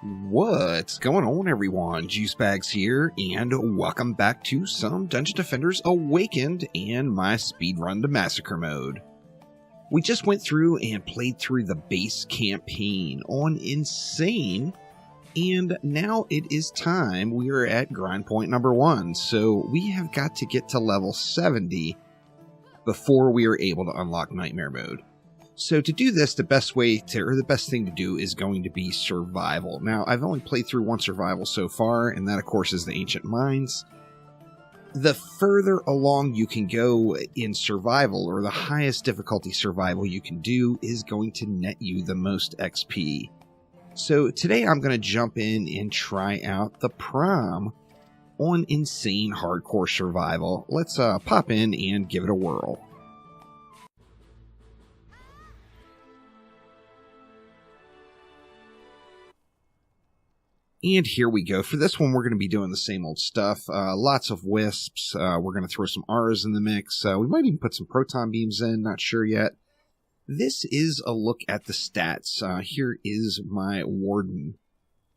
What's going on, everyone? Juicebags here, and welcome back to some Dungeon Defenders Awakened and my speedrun to Massacre mode. We just went through and played through the base campaign on Insane, and now it is time. We are at grind point number 1, so we have got to get to level 70 before we are able to unlock Nightmare mode. So to do this, the best thing to do is going to be survival. Now, I've only played through one survival so far, and that, of course, is the Ancient Mines. The further along you can go in survival, or the highest difficulty survival you can do, is going to net you the most XP. So today I'm going to jump in and try out the Prom on Insane Hardcore Survival. Let's pop in and give it a whirl. And here we go. For this one, we're going to be doing the same old stuff. Lots of wisps. We're going to throw some auras in the mix. We might even put some proton beams in. Not sure yet. This is a look at the stats. Here is my Warden.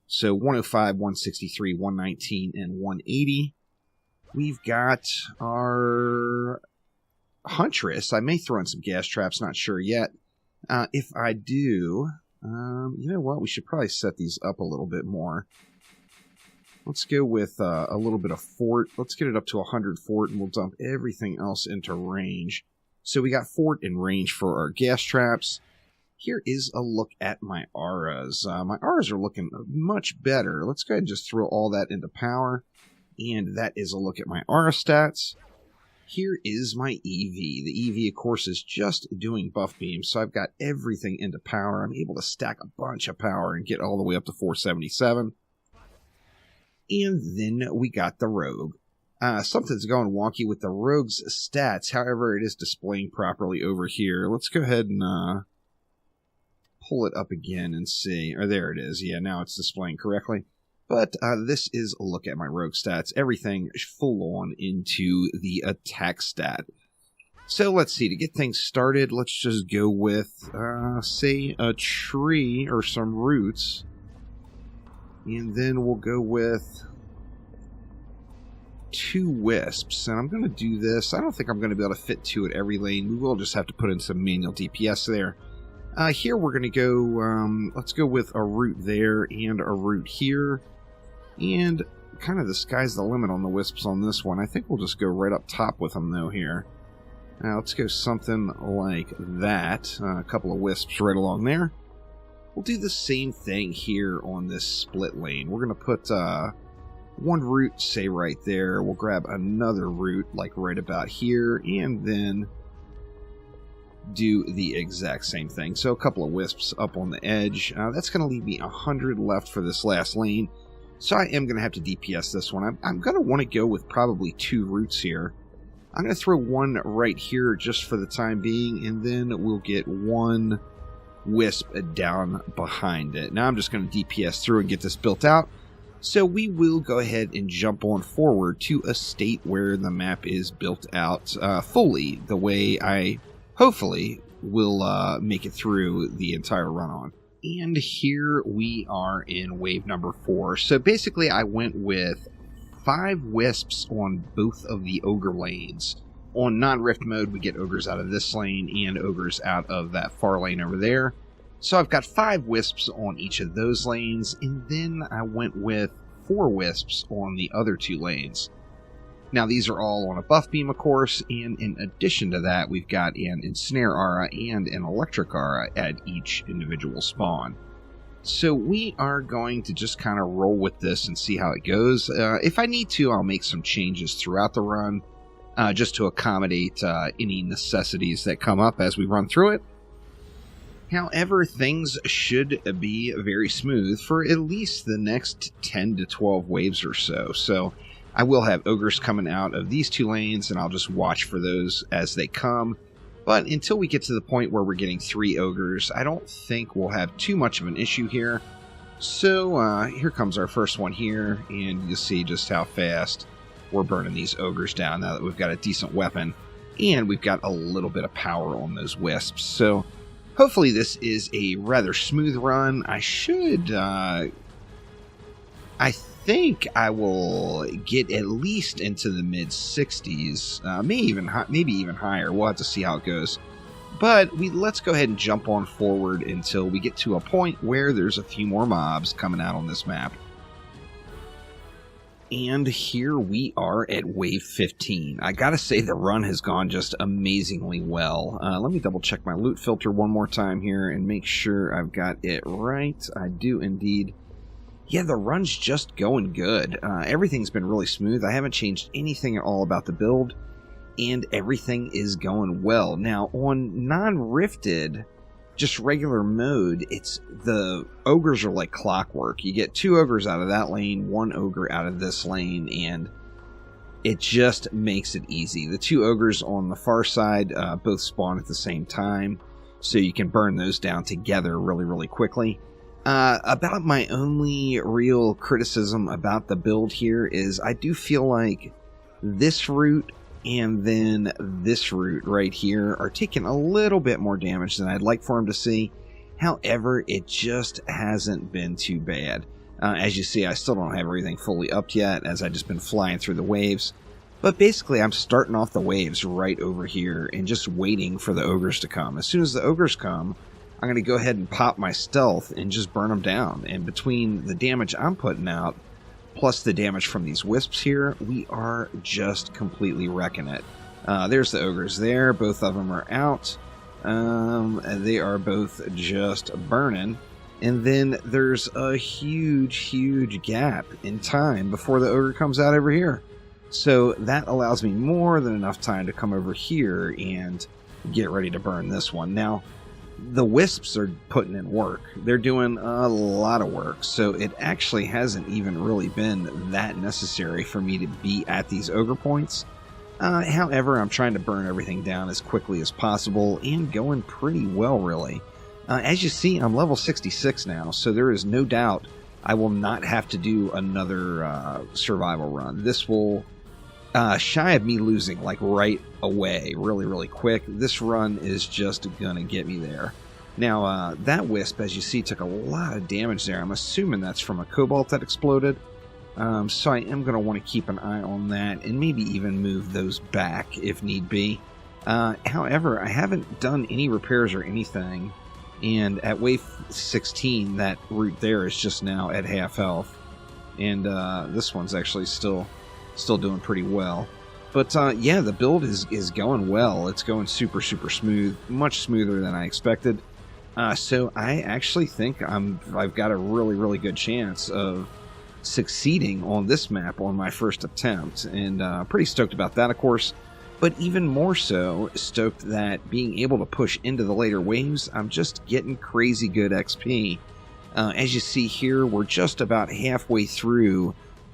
So 105, 163, 119, and 180. We've got our Huntress. I may throw in some gas traps. Not sure yet. If I do... you know what? We should probably set these up a little bit more. Let's go with a little bit of fort. Let's get it up to 100 fort, and we'll dump everything else into range. So we got fort and range for our gas traps. Here is a look at my auras. My auras are looking much better. Let's go ahead and just throw all that into power. And that is a look at my aura stats. Here is my EV. The EV, of course, is just doing buff beams, so I've got everything into power. I'm able to stack a bunch of power and get all the way up to 477. And then we got the Rogue. Something's going wonky with the Rogue's stats. However, it is displaying properly over here. Let's go ahead and pull it up again and see. Oh, there it is. Yeah, now it's displaying correctly. But this is a look at my rogue stats. Everything full on into the attack stat. So let's see. To get things started, let's just go with, say, a tree or some roots. And then we'll go with 2 wisps. And I'm going to do this. I don't think I'm going to be able to fit 2 at every lane. We will just have to put in some manual DPS there. Here we're going to go, let's go with a root there and a root here. And kind of the sky's the limit on the wisps on this one. I think we'll just go right up top with them, though, here. Now, let's go something like that. A couple of wisps right along there. We'll do the same thing here on this split lane. We're going to put one root, say, right there. We'll grab another root, like right about here, and then do the exact same thing. So a couple of wisps up on the edge. That's going to leave me 100 left for this last lane. So I am going to have to DPS this one. I'm going to want to go with probably 2 roots here. I'm going to throw one right here just for the time being, and then we'll get 1 wisp down behind it. Now I'm just going to DPS through and get this built out. So we will go ahead and jump on forward to a state where the map is built out fully the way I hopefully will make it through the entire run on. And here we are in wave number 4. So basically I went with 5 wisps on both of the ogre lanes. On non-rift mode, we get ogres out of this lane and ogres out of that far lane over there. So I've got 5 wisps on each of those lanes, and then I went with 4 wisps on the other 2 lanes. Now, these are all on a buff beam, of course, and in addition to that, we've got an Ensnare Aura and an Electric Aura at each individual spawn. So we are going to just kind of roll with this and see how it goes. If I need to, I'll make some changes throughout the run, just to accommodate any necessities that come up as we run through it. However, things should be very smooth for at least the next 10 to 12 waves or so. So I will have ogres coming out of these 2 lanes, and I'll just watch for those as they come. But until we get to the point where we're getting 3 ogres, I don't think we'll have too much of an issue here. So here comes our first one here, and you'll see just how fast we're burning these ogres down now that we've got a decent weapon. And we've got a little bit of power on those wisps. So hopefully this is a rather smooth run. I should I think I will get at least into the mid-60s, maybe even higher. We'll have to see how it goes. But let's go ahead and jump on forward until we get to a point where there's a few more mobs coming out on this map. And here we are at wave 15. I gotta say the run has gone just amazingly well. Let me double check my loot filter one more time here and make sure I've got it right. I do indeed. Yeah, the run's just going good. Everything's been really smooth. I haven't changed anything at all about the build, and everything is going well. Now, on non-rifted, just regular mode, the ogres are like clockwork. You get 2 ogres out of that lane, 1 ogre out of this lane, and it just makes it easy. The 2 ogres on the far side both spawn at the same time, so you can burn those down together really, really quickly. About my only real criticism about the build here is I do feel like this route and then this route right here are taking a little bit more damage than I'd like for them to see. However, it just hasn't been too bad. As you see, I still don't have everything fully up yet, as I've just been flying through the waves. But basically, I'm starting off the waves right over here and just waiting for the ogres to come. As soon as the ogres come, I'm going to go ahead and pop my stealth and just burn them down. And between the damage I'm putting out, plus the damage from these wisps here, we are just completely wrecking it. There's the ogres there. Both of them are out. And they are both just burning. And then there's a huge, huge gap in time before the ogre comes out over here. So that allows me more than enough time to come over here and get ready to burn this one. Now, the wisps are putting in work. They're doing a lot of work, so it actually hasn't even really been that necessary for me to be at these ogre points. However, I'm trying to burn everything down as quickly as possible and going pretty well, really. As you see, I'm level 66 now, so there is no doubt I will not have to do another survival run. This will shy of me losing like right away, really, really quick. This run is just gonna get me there. Now, that wisp, as you see, took a lot of damage there. I'm assuming that's from a cobalt that exploded. So I am going to want to keep an eye on that and maybe even move those back if need be. However, I haven't done any repairs or anything, and at wave 16, that route there is just now at half health, and this one's actually still doing pretty well. But yeah, the build is going well. It's going super, super smooth, much smoother than I expected. So I actually think I've got a really, really good chance of succeeding on this map on my first attempt, and pretty stoked about that, of course. But even more so stoked that being able to push into the later waves, I'm just getting crazy good XP. As you see here, we're just about halfway through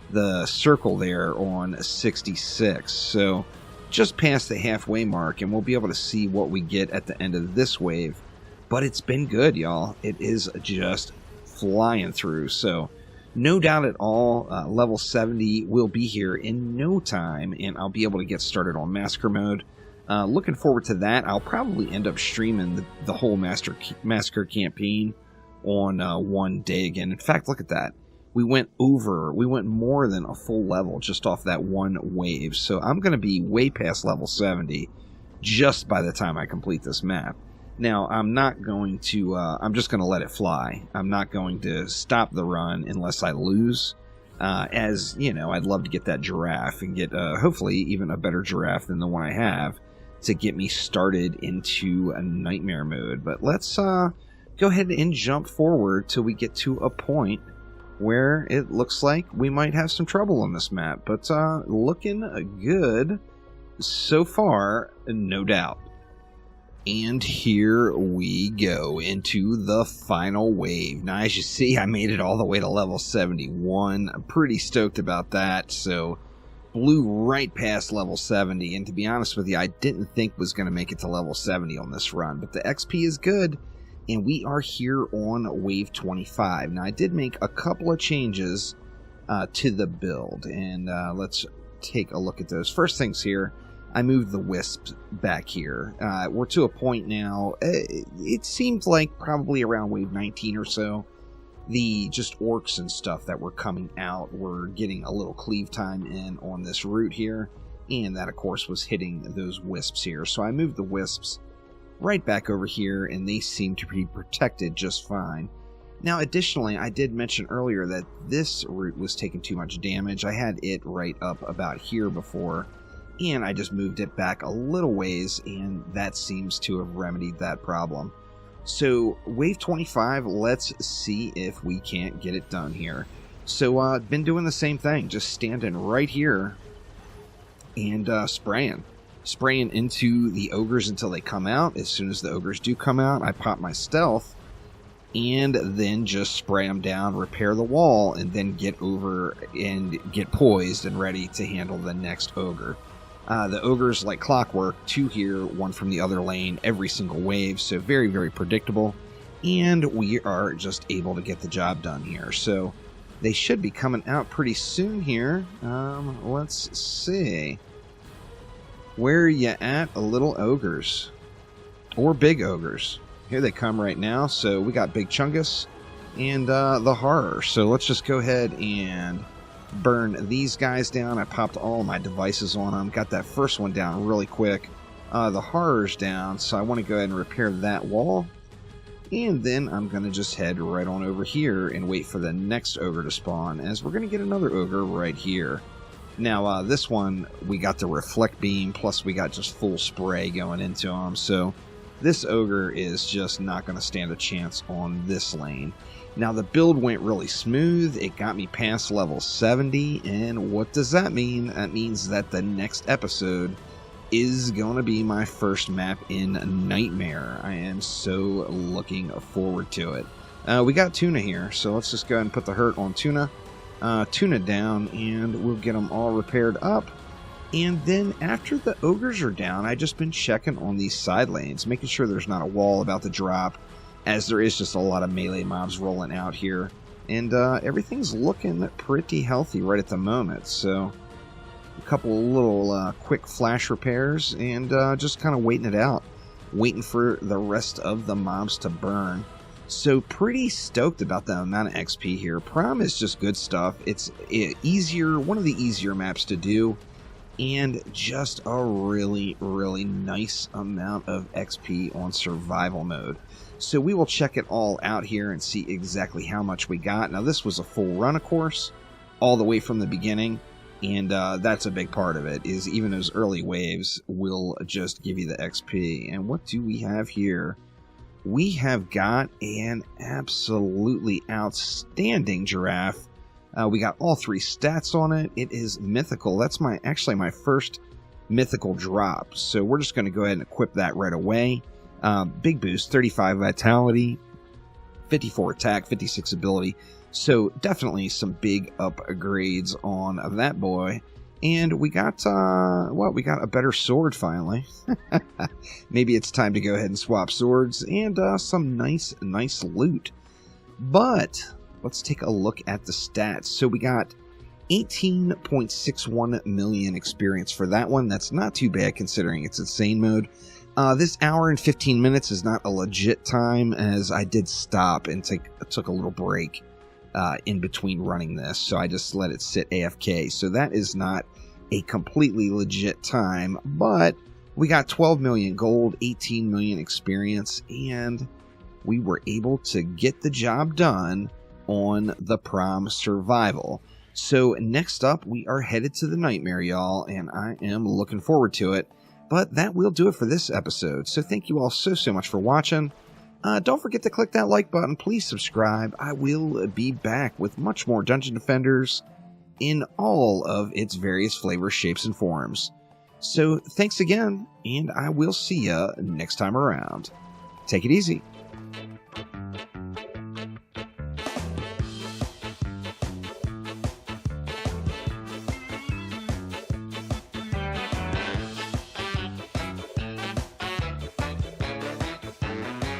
the circle there on 66, so just past the halfway mark, and we'll be able to see what we get at the end of this wave. But it's been good, y'all. It is just flying through, so no doubt at all, level 70 will be here in no time, and I'll be able to get started on Massacre mode. Looking forward to that. I'll probably end up streaming the whole Massacre campaign on one day again. In fact, look at that. We went more than a full level just off that one wave. So I'm going to be way past level 70 just by the time I complete this map. Now, I'm not going to, I'm just going to let it fly. I'm not going to stop the run unless I lose. As, you know, I'd love to get that giraffe and get, hopefully, even a better giraffe than the one I have to get me started into a nightmare mode. But let's go ahead and jump forward till we get to a point where it looks like we might have some trouble on this map. But looking good so far, no doubt. And here we go into the final wave. Now, as you see, I made it all the way to level 71. I'm pretty stoked about that. So, blew right past level 70. And to be honest with you, I didn't think was going to make it to level 70 on this run. But the XP is good. And we are here on wave 25. Now, I did make a couple of changes to the build. And let's take a look at those. First things here. I moved the wisps back here. We're to a point now, it seems like probably around wave 19 or so, the just orcs and stuff that were coming out were getting a little cleave time in on this route here, and that of course was hitting those wisps here. So I moved the wisps right back over here, and they seem to be protected just fine. Now additionally, I did mention earlier that this route was taking too much damage. I had it right up about here before, and I just moved it back a little ways, and that seems to have remedied that problem. So wave 25, let's see if we can't get it done here. So been doing the same thing, just standing right here and spraying into the ogres until they come out. As soon as the ogres do come out, I pop my stealth and then just spray them down, repair the wall, and then get over and get poised and ready to handle the next ogre. The ogres, like clockwork, 2 here, 1 from the other lane, every single wave, so very, very predictable. And we are just able to get the job done here. So they should be coming out pretty soon here. Let's see. Where are you at, little ogres? Or big ogres? Here they come right now. So we got Big Chungus and the Horror. So let's just go ahead and burn these guys down. I popped all my devices on them. Got that first one down really quick. The Horror's down, so I want to go ahead and repair that wall. And then I'm going to just head right on over here and wait for the next ogre to spawn, as we're going to get another ogre right here. Now, this one, we got the reflect beam, plus we got just full spray going into him, so this ogre is just not going to stand a chance on this lane. Now, the build went really smooth. It got me past level 70, and what does that mean? That means that the next episode is going to be my first map in Nightmare. I am so looking forward to it. We got Tuna here, so let's just go ahead and put the hurt on Tuna. Tuna down, and we'll get them all repaired up. And then after the ogres are down, I've just been checking on these side lanes, making sure there's not a wall about to drop, as there is just a lot of melee mobs rolling out here. And everything's looking pretty healthy right at the moment. So a couple little quick flash repairs, and just kind of waiting it out. Waiting for the rest of the mobs to burn. So pretty stoked about the amount of XP here. Prom is just good stuff. It's easier, one of the easier maps to do, and just a really, really nice amount of XP on survival mode. So we will check it all out here and see exactly how much we got. Now this was a full run, of course, all the way from the beginning, and that's a big part of it, is even those early waves will just give you the XP. And what do we have here? We have got an absolutely outstanding giraffe. We got all 3 stats on it. It is mythical. That's actually my first mythical drop. So we're just going to go ahead and equip that right away. Big boost, 35 vitality, 54 attack, 56 ability. So definitely some big upgrades on that boy. And we got, we got a better sword finally. Maybe it's time to go ahead and swap swords, and some nice loot. But let's take a look at the stats. So we got 18.61 million experience for that one. That's not too bad considering it's insane mode. This hour and 15 minutes is not a legit time, as I did stop and took a little break in between running this, so I just let it sit AFK. So that is not a completely legit time, but we got 12 million gold, 18 million experience, and we were able to get the job done on the Prom Survival. So next up, we are headed to the Nightmare, y'all, and I am looking forward to it. But that will do it for this episode. So thank you all so much for watching. Don't forget to click that like button. Please subscribe. I will be back with much more Dungeon Defenders in all of its various flavors, shapes, and forms. So thanks again, and I will see ya next time around. Take it easy.